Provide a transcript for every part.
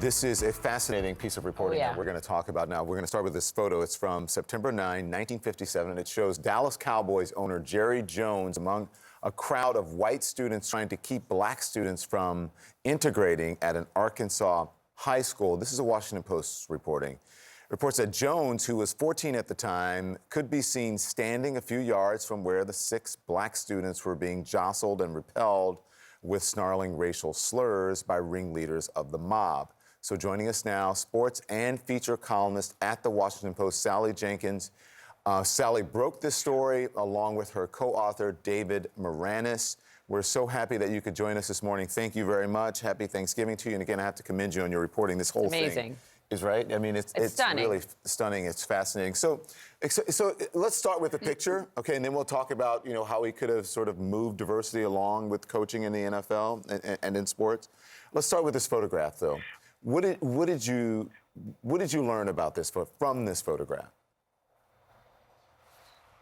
This is a fascinating piece of reporting that we're going to talk about now. We're going to start with this photo. It's from September 9, 1957, and it shows Dallas Cowboys owner Jerry Jones among a crowd of white students trying to keep black students from integrating at an Arkansas high school. This is a Washington Post reporting. Reports that Jones, who was 14 at the time, could be seen standing a few yards from where the 6 black students were being jostled and repelled with snarling racial slurs by ringleaders of the mob. So joining us now, sports and feature columnist at the Washington Post, Sally Jenkins. Sally broke this story along with her co-author, David Maraniss. We're so happy that you could join us this morning. Thank you very much. Happy Thanksgiving to you. And again, I have to commend you on your reporting. This whole thing is right. I mean, it's really stunning. It's fascinating. So let's start with the picture, okay, and then we'll talk about, how we could have sort of moved diversity along with coaching in the NFL and in sports. Let's start with this photograph, though. What did you learn about this from this photograph?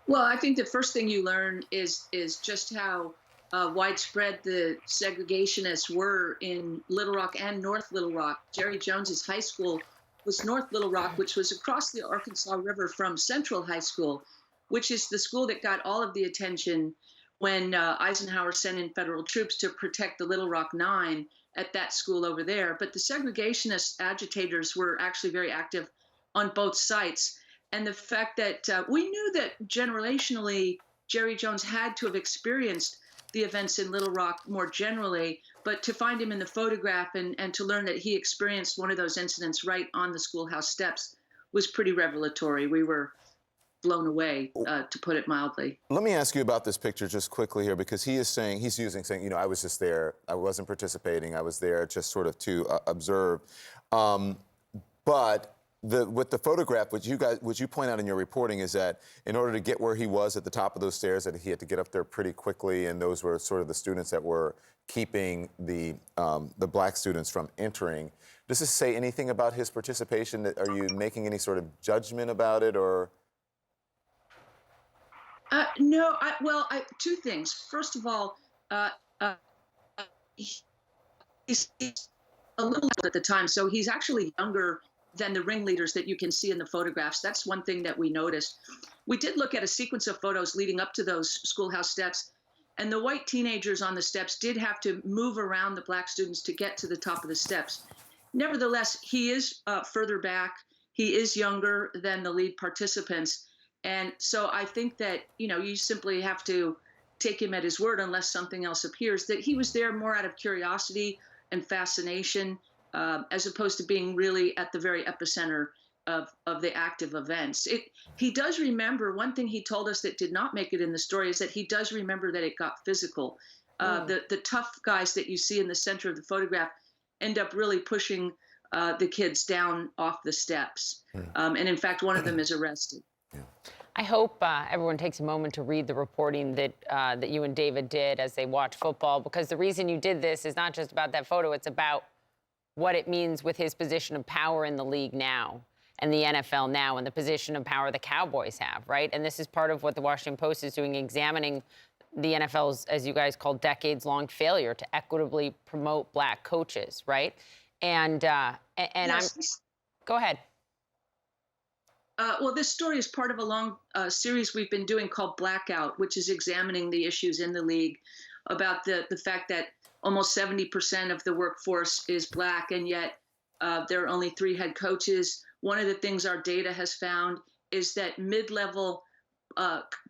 Well, I think the first thing you learn is just how widespread the segregationists were in Little Rock and North Little Rock. Jerry Jones's high school was North Little Rock, which was across the Arkansas River from Central High School, which is the school that got all of the attention when Eisenhower sent in federal troops to protect the Little Rock Nine at that school over there. But the segregationist agitators were actually very active on both sites. And the fact that we knew that generationally, Jerry Jones had to have experienced the events in Little Rock more generally, but to find him in the photograph and to learn that he experienced one of those incidents right on the schoolhouse steps was pretty revelatory. We were blown away, to put it mildly. Let me ask you about this picture just quickly here, because he's saying, I was just there. I wasn't participating. I was there just sort of to observe. But with the photograph, which you point out in your reporting, is that in order to get where he was at the top of those stairs, that he had to get up there pretty quickly, and those were sort of the students that were keeping the black students from entering. Does this say anything about his participation? Are you making any sort of judgment about it, or? No, two things. First of all, he's a little at the time, so he's actually younger than the ringleaders that you can see in the photographs. That's one thing that we noticed. We did look at a sequence of photos leading up to those schoolhouse steps, and the white teenagers on the steps did have to move around the black students to get to the top of the steps. Nevertheless, he is further back. He is younger than the lead participants. And so I think that, you simply have to take him at his word unless something else appears, that he was there more out of curiosity and fascination, as opposed to being really at the very epicenter of the active events. He does remember, one thing he told us that did not make it in the story is that he does remember that it got physical. The tough guys that you see in the center of the photograph end up really pushing the kids down off the steps. And in fact, one of them is arrested. I hope everyone takes a moment to read the reporting that you and David did as they watch football, because the reason you did this is not just about that photo, it's about what it means with his position of power in the league now and the NFL now and the position of power the Cowboys have, right? And this is part of what the Washington Post is doing, examining the NFL's, as you guys call, decades-long failure to equitably promote black coaches, right? And yes. Go ahead. Well, this story is part of a long series we've been doing called Blackout, which is examining the issues in the league about the fact that almost 70% of the workforce is black, and yet there are only 3 head coaches. One of the things our data has found is that mid-level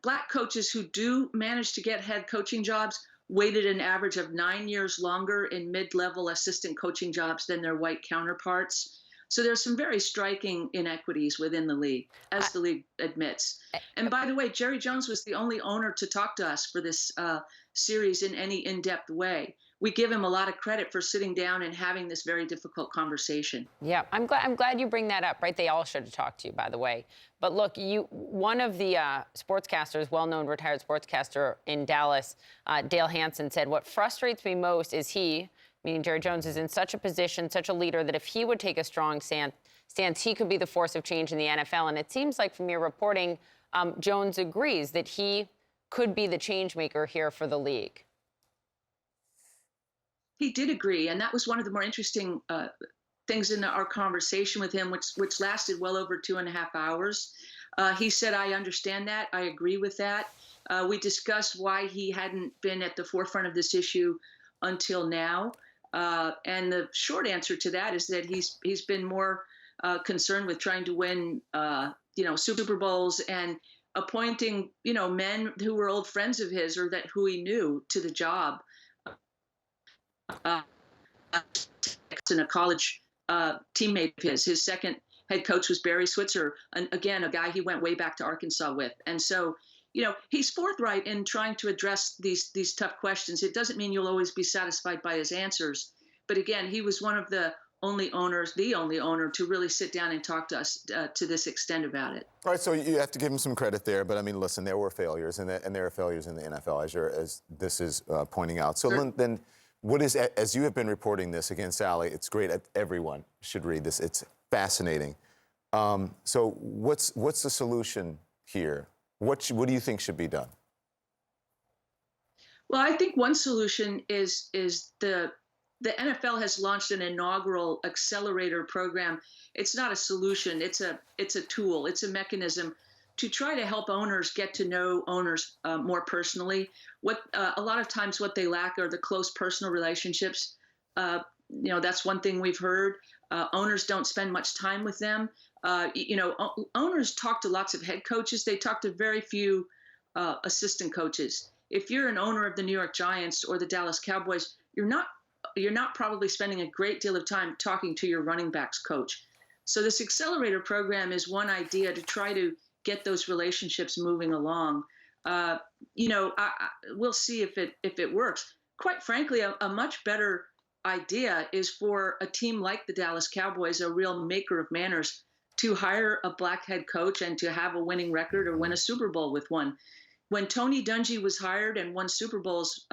black coaches who do manage to get head coaching jobs waited an average of 9 years longer in mid-level assistant coaching jobs than their white counterparts. So there's some very striking inequities within the league, as the league admits. And by the way, Jerry Jones was the only owner to talk to us for this series in any in-depth way. We give him a lot of credit for sitting down and having this very difficult conversation. Yeah, I'm glad you bring that up, right? They all should have talked to you, by the way. But look, one of the sportscasters, well-known retired sportscaster in Dallas, Dale Hansen, said, "What frustrates me most is he," meaning Jerry Jones, is in such a position, such a leader, that if he would take a strong stance, he could be the force of change in the NFL. And it seems like from your reporting, Jones agrees that he could be the change maker here for the league. He did agree, and that was one of the more interesting things in our conversation with him, which lasted well over 2.5 hours. He said, "I understand that. I agree with that." We discussed why he hadn't been at the forefront of this issue until now. And the short answer to that is that he's been more concerned with trying to win, Super Bowls and appointing, men who were old friends of his or who he knew to the job. And a college teammate of his second head coach was Barry Switzer, and again, a guy he went way back to Arkansas with. And so, he's forthright in trying to address these tough questions. It doesn't mean you'll always be satisfied by his answers. But again, he was one of the only owner to really sit down and talk to us to this extent about it. All right, so you have to give him some credit there, but I mean, listen, there were failures, and there are failures in the NFL, as this is pointing out. So Sure. then, what is, as you have been reporting this, again, Sally, it's great, everyone should read this, it's fascinating. So what's the solution here? What do you think should be done? Well, I think one solution is the NFL has launched an inaugural accelerator program. It's not a solution. It's a tool. It's a mechanism to try to help owners get to know owners more personally. A lot of times what they lack are the close personal relationships. That's one thing we've heard. Owners don't spend much time with them. Owners talk to lots of head coaches. They talk to very few assistant coaches. If you're an owner of the New York Giants or the Dallas Cowboys, you're not probably spending a great deal of time talking to your running backs coach. So this accelerator program is one idea to try to get those relationships moving along. We'll see if it works. Quite frankly, a much better idea is for a team like the Dallas Cowboys, a real maker of manners, to hire a black head coach and to have a winning record or win a Super Bowl with one. When Tony Dungy was hired and won Super Bowls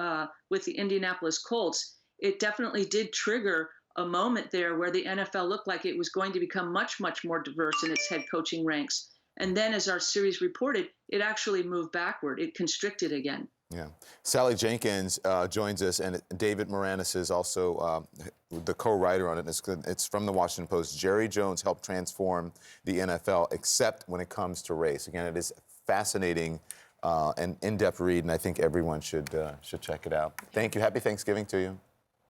with the Indianapolis Colts, it definitely did trigger a moment there where the NFL looked like it was going to become much, much more diverse in its head coaching ranks. And then, as our series reported, it actually moved backward. It constricted again. Yeah. Sally Jenkins joins us, and David Moranis is also the co-writer on it. It's from the Washington Post. Jerry Jones helped transform the NFL, except when it comes to race. Again, it is fascinating and in-depth read, and I think everyone should check it out. Thank you. Happy Thanksgiving to you.